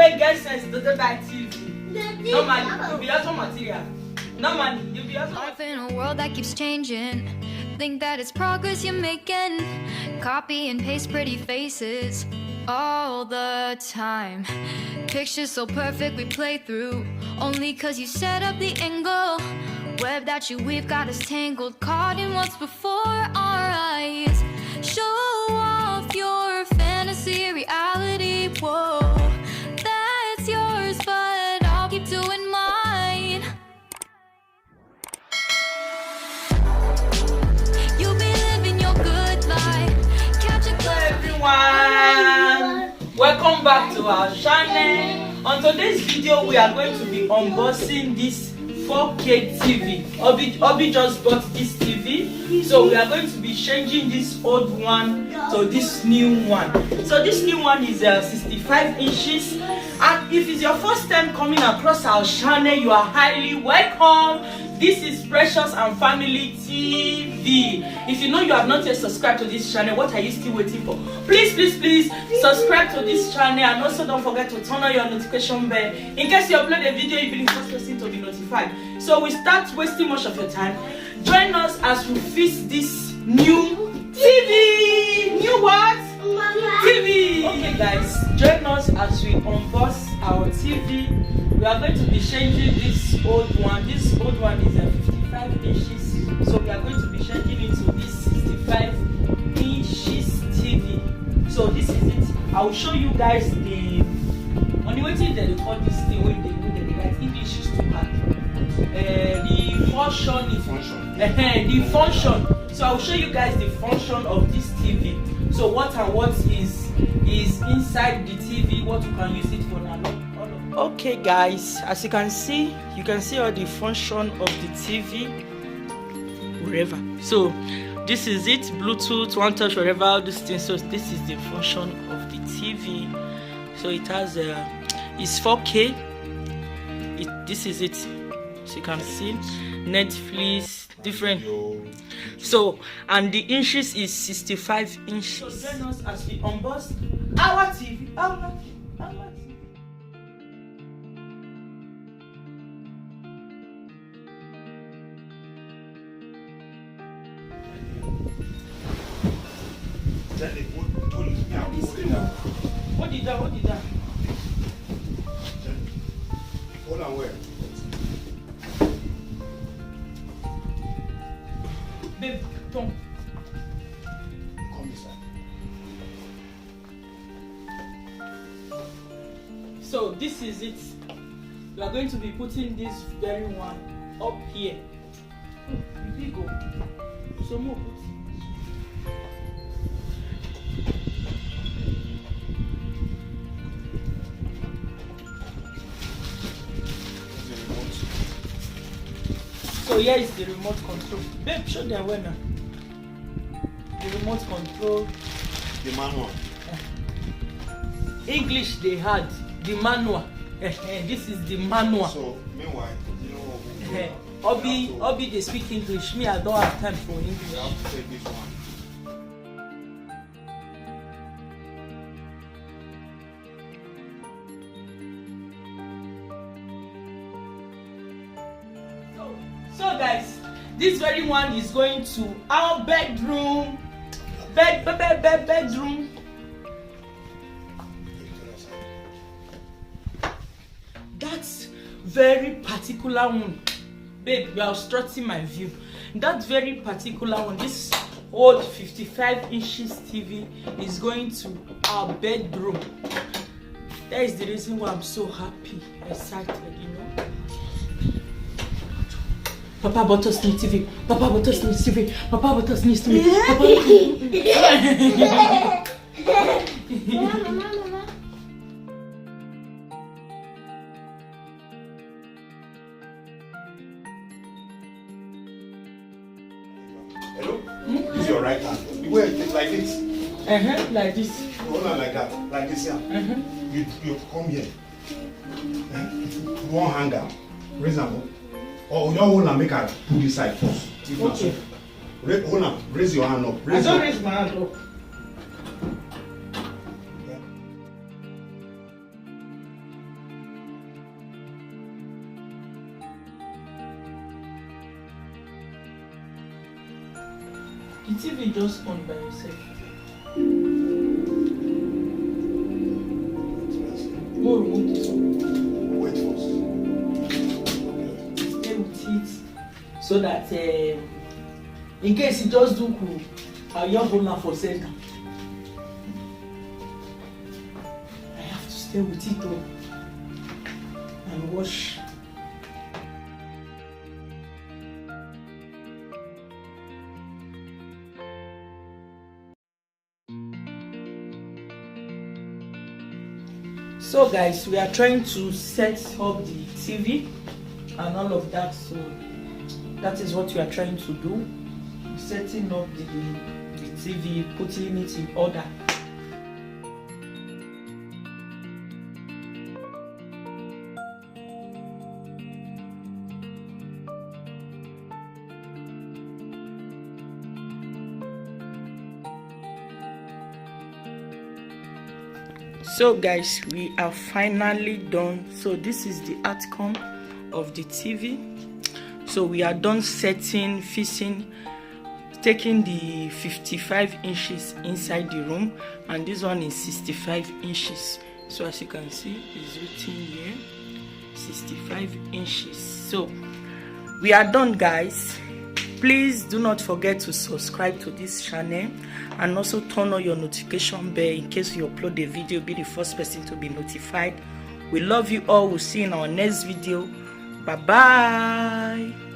Wait, get sense to the back TV. No money, you'll be out of material. No money, you'll be out of Life in a world that keeps changing. Think that it's progress you're making. Copy and paste pretty faces all the time. Pictures so perfect we play through. Only cause you set up the angle. Web that you weave got us tangled. Caught in what's before our eyes. Show off your fantasy reality. Whoa, that's yours, but I'll keep doing mine. You'll be living your good life. Catch a Hello everyone! Welcome back to our channel. On today's video, we are going to be unboxing this 4K TV. Obi just bought this TV, so we are going to be changing this old one to this new one. So this new one is 65 inches, and if it's your first time coming across our channel, you are highly welcome. This is Precious and Family TV. If you know you have not yet subscribed to this channel, what are you still waiting for? Please subscribe to this channel, and also don't forget to turn on your notification bell in case you upload a video, you'll be the first person to be notified. So we start wasting much of your time. Join us as we fix this new TV. New what? TV. Okay guys, join us as we unbox our TV. We are going to be changing this old one. This old one is 55 inches. So we are going to be changing it to this 65 inches TV. So this is it. I will show you guys the only way that they call this thing when they write English is too hard. The function is the function. So I will show you guys the function of this TV. So what and what is inside the TV, what you can use it for now. Okay guys, as you can see all the function of the TV wherever. So this is it, Bluetooth, one touch, wherever, all these things. So this is the function of the TV. So it has it's 4K. This is it. So you can see Netflix, different. So and the inches is 65 inches. So join us as we unbox our TV. Our TV. What did that? Hold on, where? Babe, come. Come inside. So this is it. We are going to be putting this very one up here. Here we go. So more put. So here is the remote control. Babe, show them where now. The remote control. The manual. English they had the manual. This is the manual. So meanwhile, you know Obi they speak English. Me, I don't have time for English. you have to take this one. So guys, this very one is going to our bedroom. Bedroom. That's very particular one. Babe, you are obstructing my view. That very particular one, this old 55 inches TV is going to our bedroom. That is the reason why I'm so happy, excited, you know. Papa bought us new TV. Papa bought us new TV. Papa bought us new TV. Mama. Hello? This is your right hand. The way it is like this. Like this. Hold on like that. Like this here. You come here. One hand down. Raise them up. Or you hold and make her put this side first. Okay. Hold on. Raise your hand up. I don't raise my hand up. The TV just on by yourself. No, remove this one. Wait first. Stay with it so that in case it just do cool, I'll just hold her for center. I have to stay with it though and wash. So guys, we are trying to set up the TV and all of that, so that is what we are trying to do, setting up the TV, putting it in order. So guys, we are finally done. So this is the outcome of the TV. So we are done setting, fixing, taking the 55 inches inside the room, and this one is 65 inches. So as you can see, it's written here 65 inches. So we are done guys. Please do not forget to subscribe to this channel and also turn on your notification bell in case you upload a video, be the first person to be notified. We love you all. We'll see you in our next video. Bye bye.